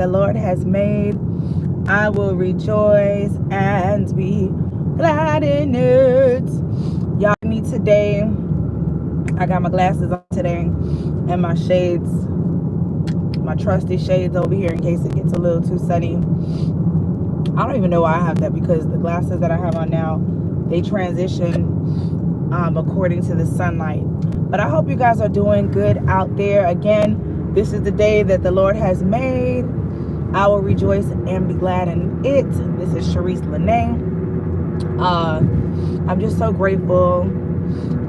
the Lord has made. I will rejoice and be glad in it. Y'all, me today, I got my glasses on today and my shades, my trusty shades over here in case it gets a little too sunny. I don't even know why I have that, because the glasses that I have on now, they transition according to the sunlight. But I hope you guys are doing good out there. Again, this is the day that the Lord has made. I will rejoice and be glad in it. This is Sherice Lanae. I'm just so grateful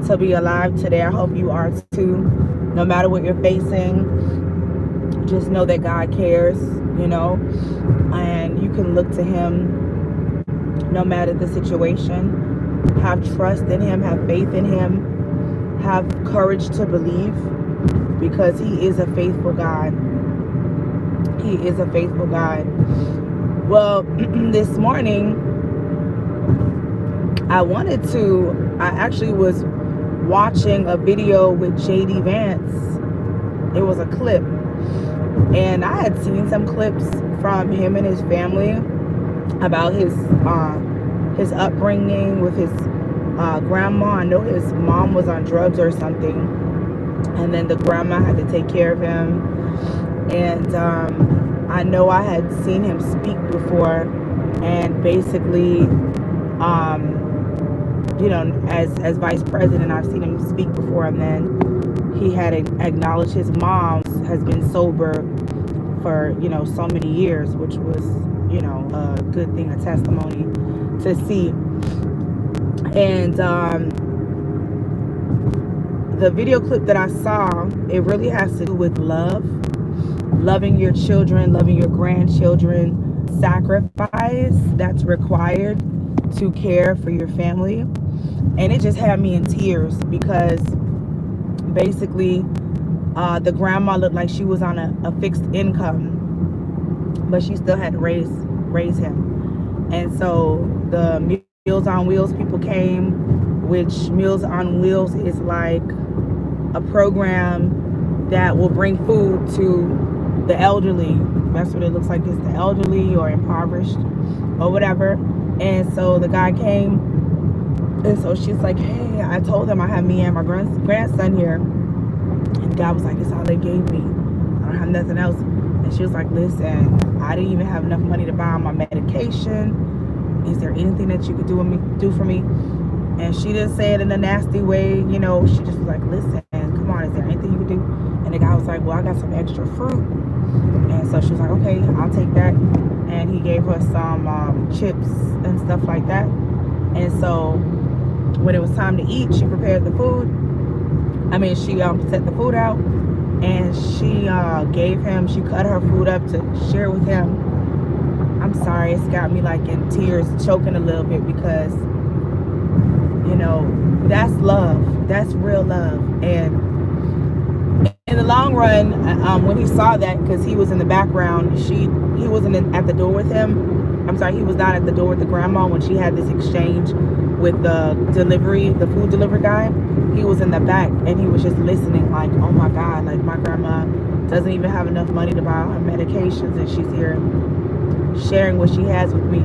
to be alive today. I hope you are too. No matter what you're facing, just know that God cares, and you can look to Him no matter the situation. Have trust in Him, have faith in Him, have courage to believe, because He is a faithful God. He is a faithful God. Well, this morning, I actually was watching a video with Vance. It was a clip. And I had seen some clips from him and his family about his upbringing with his grandma. I know his mom was on drugs or something, and then the grandma had to take care of him. And I know I had seen him speak before, and basically, as vice president, I've seen him speak before, and then he had acknowledged his mom has been sober for so many years, which was a good thing, a testimony to see. And the video clip that I saw, it really has to do with love, loving your children, loving your grandchildren, sacrifice that's required to care for your family. And it just had me in tears, because basically the grandma looked like she was on a fixed income, but she still had to raise him. And so the Meals on Wheels people came, which Meals on Wheels is like a program that will bring food to the elderly. That's what it looks like. It's the elderly or impoverished or whatever. And so the guy came, and so she's like, hey, I told them I have me and my grandson here. And God was like, it's all they gave me. I don't have nothing else. And she was like, listen, I didn't even have enough money to buy my medication. Is there anything that you could do for me? And she didn't say it in a nasty way. She just was like, listen, come on, is there anything you could do? And the guy was like, well, I got some extra fruit. And so she was like, okay, I'll take that. And he gave her some chips and stuff like that. And so when it was time to eat, she prepared the food. She set the food out, and she she cut her food up to share with him. I'm sorry, it's got me like in tears, choking a little bit, because that's love. That's real love. And in the long run, when he saw that, because he was in the background, he wasn't at the door with him. I'm sorry, he was not at the door with the grandma when she had this exchange with the food delivery guy. He was in the back, and he was just listening like, oh my God, like my grandma doesn't even have enough money to buy her medications, and she's here sharing what she has with me.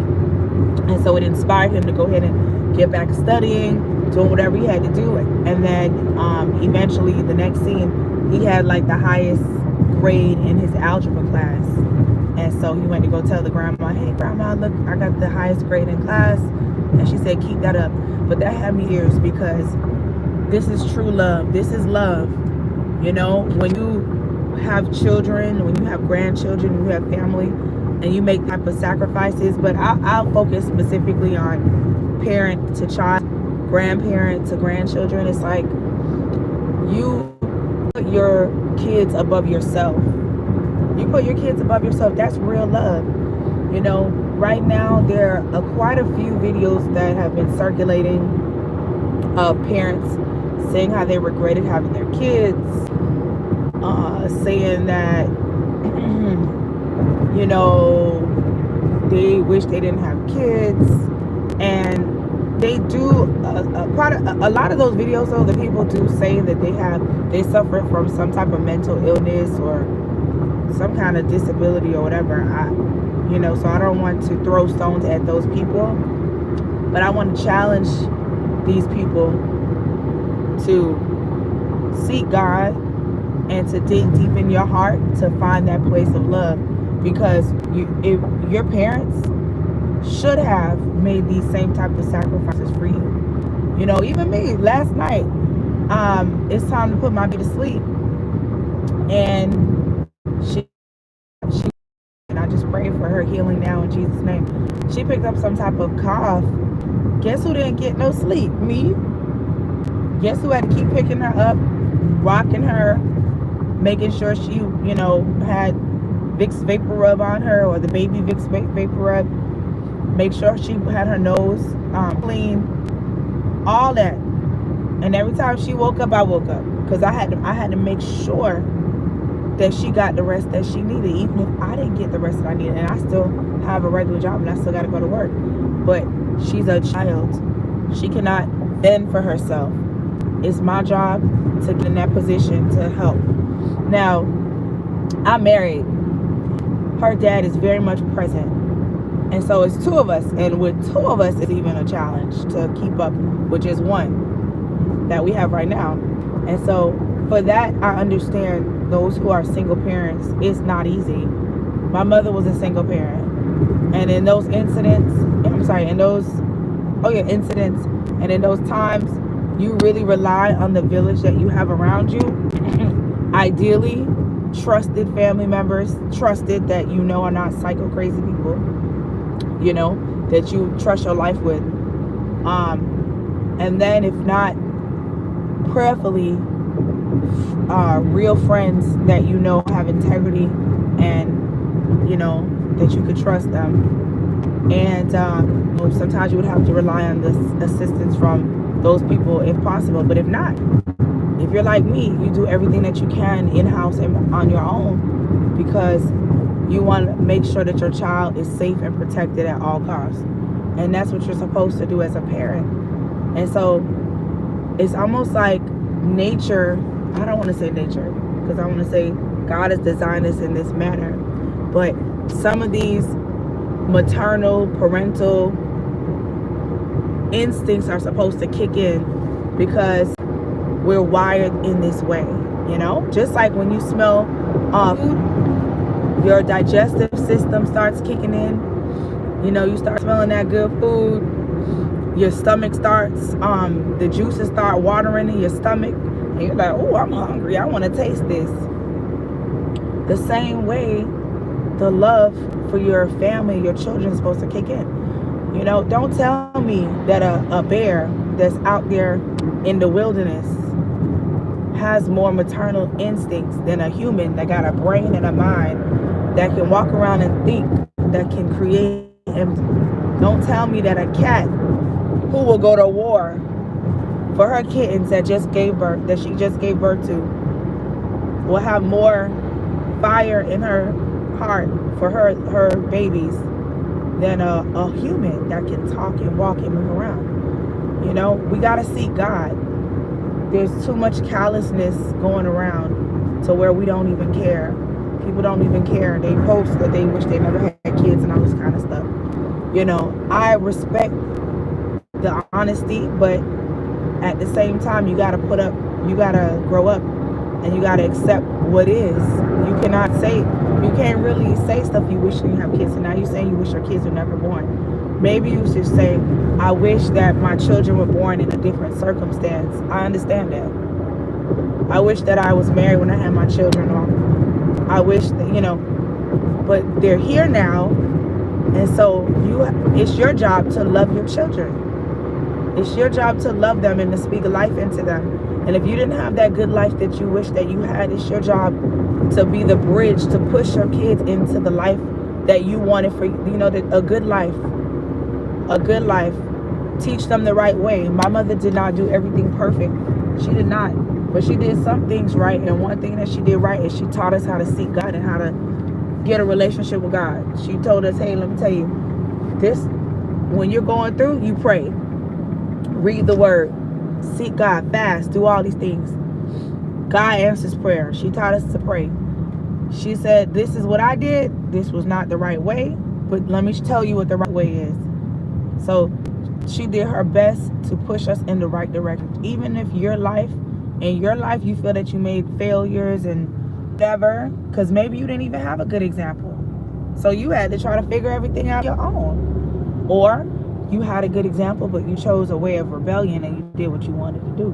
And so it inspired him to go ahead and get back studying, doing whatever he had to do. And then eventually the next scene, he had like the highest grade in his algebra class. And so he went to go tell the grandma, hey grandma, look, I got the highest grade in class. And she said, keep that up. But that had me ears, because this is true love. This is love. When you have children, when you have grandchildren, you have family, and you make type of sacrifices. But I'll focus specifically on parent to child, grandparent to grandchildren. It's like you put your kids above yourself. You put your kids above yourself. That's real love. Right now there are quite a few videos that have been circulating of parents saying how they regretted having their kids, saying that they wish they didn't have kids. And they do quite a lot of those videos, though, the people do say that they suffer from some type of mental illness or some kind of disability or whatever. So I don't want to throw stones at those people, but I want to challenge these people to seek God and to dig deep in your heart to find that place of love, because if your parents should have made these same type of sacrifices for you. Even me last night, it's time to put my baby to sleep, and she and I just pray for her healing now in Jesus' name. She picked up some type of cough. Guess who didn't get no sleep? Me. Guess who had to keep picking her up, rocking her, making sure she, had Vicks Vapor Rub on her, or the baby Vicks Vapor Rub. Make sure she had her nose clean, all that. And every time she woke up, I woke up, because I had to make sure that she got the rest that she needed, even if I didn't get the rest that I needed. And I still have a regular job, and I still got to go to work. But she's a child. She cannot fend for herself. It's my job to get in that position to help. Now, I'm married. Her dad is very much present. And so it's two of us. And with two of us, it's even a challenge to keep up with just one that we have right now. And so for that, I understand those who are single parents. It's not easy. My mother was a single parent. And in those incidents, and in those times, you really rely on the village that you have around you. Ideally, trusted family members, trusted that are not psycho crazy people, that you trust your life with. And then if not, prayerfully, real friends that have integrity, and that you could trust them. And sometimes you would have to rely on this assistance from those people if possible. But if not, if you're like me, you do everything that you can in-house and on your own, because you want to make sure that your child is safe and protected at all costs. And that's what you're supposed to do as a parent. And so it's almost like nature. I don't want to say nature, because I want to say God has designed us in this manner. But some of these maternal, parental instincts are supposed to kick in, because we're wired in this way. Just like when you smell food, your digestive system starts kicking in. You start smelling that good food, your stomach starts, the juices start watering in your stomach, and you're like, oh, I'm hungry, I want to taste this. The same way, the love for your family, your children, is supposed to kick in. Don't tell me that a bear that's out there in the wilderness has more maternal instincts than a human that got a brain and a mind, that can walk around and think, that can create. And don't tell me that a cat who will go to war for her kittens that she just gave birth to, will have more fire in her heart for her babies than a human that can talk and walk and move around. We got to seek God. There's too much callousness going around to where we don't even care. People don't even care. They post that they wish they never had kids and all this kind of stuff. I respect the honesty, but at the same time, you got to grow up, and you got to accept what is. You can't really say stuff you wish you have kids, and now you're saying you wish your kids were never born. Maybe you should say, I wish that my children were born in a different circumstance. I understand that. I wish that I was married when I had my children, or I wish that, but they're here now, and so it's your job to love your children. It's your job to love them and to speak life into them. And if you didn't have that good life that you wish that you had, it's your job to be the bridge to push your kids into the life that you wanted for a good life. A good life. Teach them the right way. My mother did not do everything perfect. She did not. But she did some things right. And one thing that she did right is she taught us how to seek God and how to get a relationship with God. She told us, hey, let me tell you, when you're going through, you pray. Read the word. Seek God. Fast. Do all these things. God answers prayer. She taught us to pray. She said, this is what I did. This was not the right way, but let me tell you what the right way is. So she did her best to push us in the right direction. Even if in your life you feel that you made failures and whatever, because maybe you didn't even have a good example. So you had to try to figure everything out on your own. Or you had a good example, but you chose a way of rebellion and you did what you wanted to do.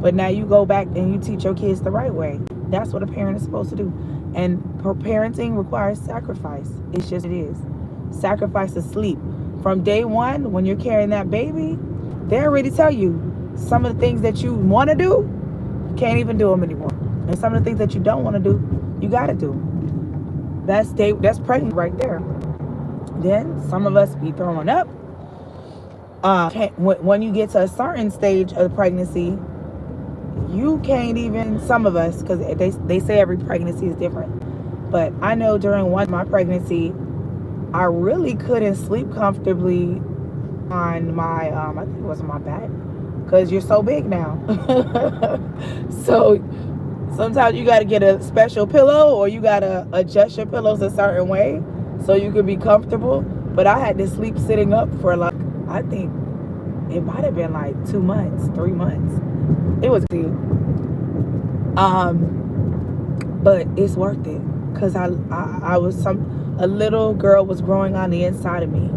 But now you go back and you teach your kids the right way. That's what a parent is supposed to do. And parenting requires sacrifice. It's just it is. Sacrifice of sleep. From day one, when you're carrying that baby, they already tell you some of the things that you want to do, you can't even do them anymore. And some of the things that you don't want to do, you got to do. That's pregnant right there. Then some of us be throwing up. When you get to a certain stage of pregnancy, you can't even, some of us, because they say every pregnancy is different, but I know during one of my pregnancy, I really couldn't sleep comfortably on my I think it was on my back, because you're so big now. So sometimes you got to get a special pillow, or you got to adjust your pillows a certain way so you could be comfortable. But I had to sleep sitting up for like, I think it might have been like 2 months, 3 months. It was good. But it's worth it, because I was a little girl was growing on the inside of me,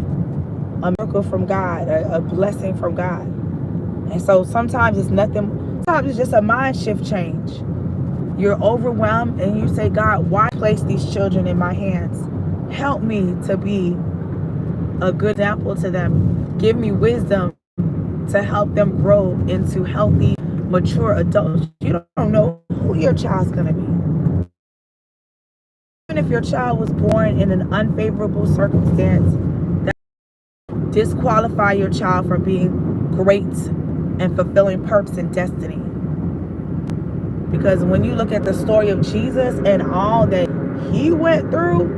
a miracle from God, a blessing from God. And so sometimes it's nothing. Sometimes it's just a mind shift change. You're overwhelmed and you say, God, why place these children in my hands? Help me to be a good example to them. Give me wisdom to help them grow into healthy, mature adults. You don't know who your child's going to be. Even if your child was born in an unfavorable circumstance, that disqualify your child from being great and fulfilling purpose and destiny. Because when you look at the story of Jesus and all that he went through,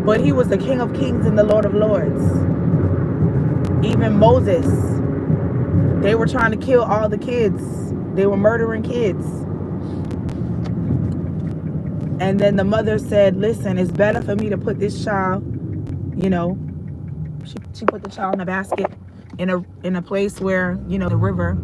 but he was the King of Kings and the Lord of Lords. Even Moses, they were trying to kill all the kids. They were murdering kids. And then the mother said, listen, it's better for me to put this child, she put the child in a basket in a place where, the river,